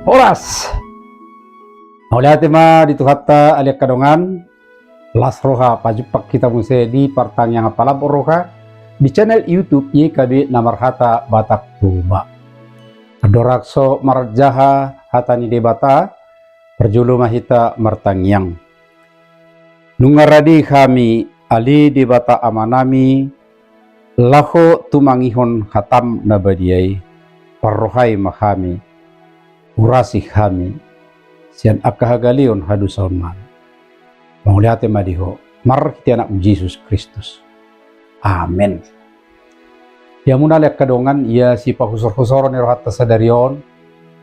Oras. Oleh tema dito hatta aliak kadongan las roha pajupak kita muse di partang yang apalab roha di channel YouTube YKB Namarhata Batak Tuba. Adorakso marjaha hatani debata perjulu mahita martangyang. Nungaradi kami ali debata amanami laho tumangihon hatam nabadiai parrohai mahami urasi kami sian akahagalion hadusaon man manguliate madiho mar kita anak Yesus Kristus. Amin. Ya munalek kadongan ya si pahusor-husor ni rohat tasadarion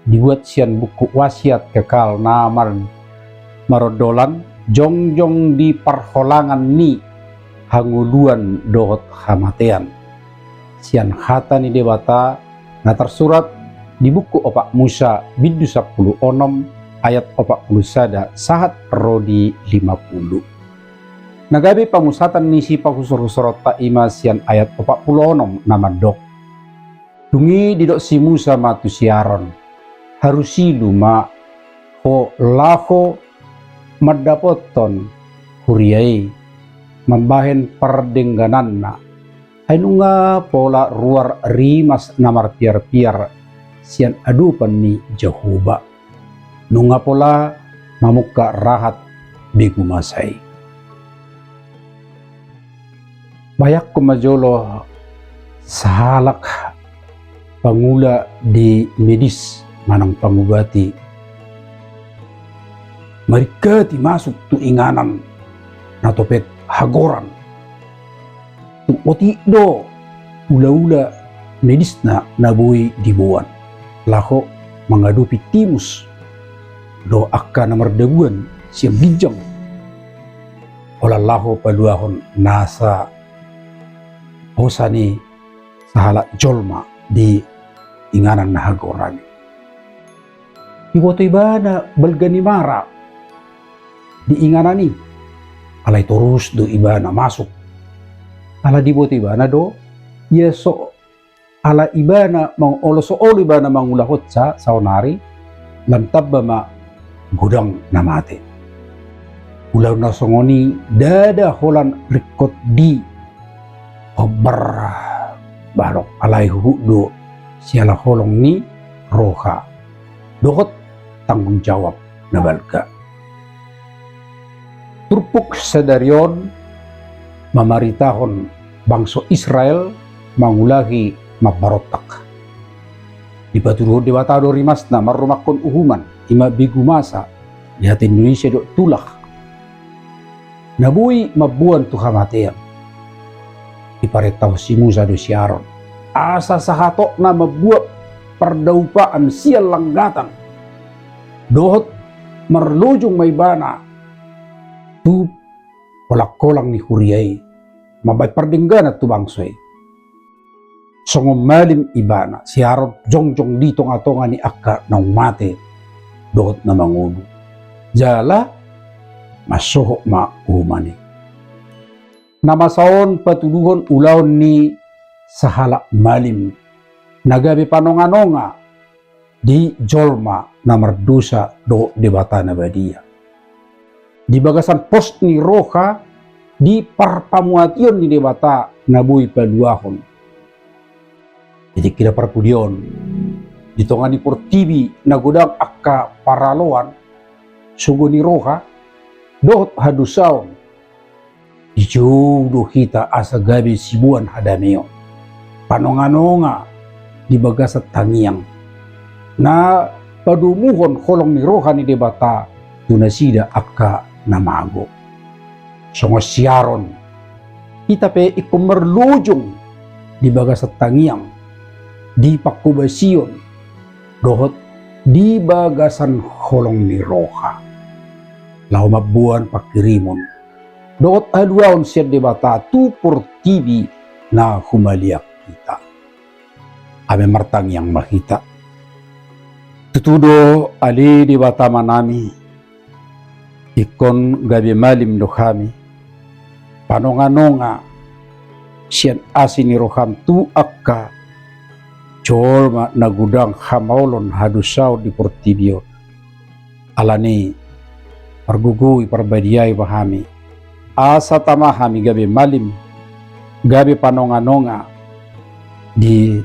dibuat sian buku wasiat kekal na marodolan jongjong di parholangan ni hanguluan dohot hamatean sian hata ni debata na tersurat di buku opak Musa bidu 10 onom ayat opak sada sahat rodi 50. Nagabi pamusatan nisi pahusur-husurot ta ima sian ayat opak onom nama dok. Dungi didok si Musa matu siaron harusi luma ho laho madapoton huriai membahen perdengganan na ainunga pola ruar rimas namar piar-piar sian adupan ni Jehovah nunga pola mamuka rahat begu masai bayak kumajolo sahalak pangula di medis manang pangubati mereka masuk tu inganan na topet hagoran tu oti do ula-ula medis na nabui dibuan laho mengadupi timus do akka nomor debuan siang bijang olah laho paduahon nasa hosani sahala jolma di inganan na hagorani iwoto ibana balgani mara di inganani alay torus do ibana masuk ala diboto ibana do yeso ala ibana mang oloso olo ibana mangulahot sa saunari lantab ma gudang namate ulaw na songoni dada holan rikot di obar balok alay hudo siala holong ni roha dohot tanggung jawab na balga turpuk sadarion mamaritahon bangso Israel mangulahi mabarotak di paturuh dewata do rimas na marumakon uhuman ima bigu masa lihat Indonesia do tulah nabui mabuan tu hamatean iparetaw si Musa do siaron asa sahatok na mabuat perdaupaan sial langgatan dohot merlujung may bana tu kolak-kolang ni huriay mabay perdenggan at tu bangsoy songom malim ibana siarot jongjong ditong atonga ni akka na umate doot na manguno jala masuho ma umani namasaon patuluhon ulaw ni sahala malim nagabi panonganonga di jolma na mardusa do debata na badia di bagasan post ni roha di parpamuation ni debata nabuy paduahon jadi kita perkudion ditongani por TV nagudang akka paraloan sugo ni roha dohot hadusaon ijudo kita asa gabi sibuan hadameo panonganonga di bagasat tangiang na padumuhon holong ni roha ni debata tunasida akka namago songo siaron kita pe ikumerlujung di bagasat tangiang di pakubasion dohot di bagasan holong ni roha lau mabuan pakirimon dohot aduaon siya debata tupur TV na humaliak kita ame martang yang makita tutudo ali debata manami ikon gabi malim do kami panonganonga siyan asin ni roham tu akka Jol nagudang hamaulon hadusaw di portibio. Alani pargugui parbadiay bahami. Asa tamahami gabi malim, gabi panonga-nonga di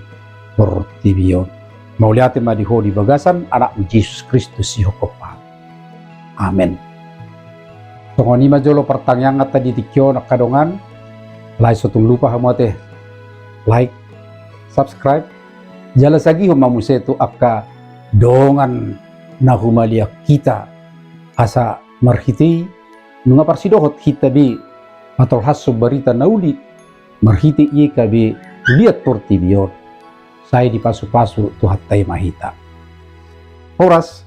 portibio. Mauliati madiho di bagasan anak Yesus Kristus si Hokopa. Amen. Tungoni majolo pertanyaan tadi tikyo nakadongan. Lai sotung lupa hamate like, subscribe. Jala sagi humamuse tu akka dongan na humalia kita asa marhiti nunga parsidohot kita bi atol hasso barita nauli marhiti iye kabi liat portibion. Saya di pasu-pasu tuhat tay mahita. Oras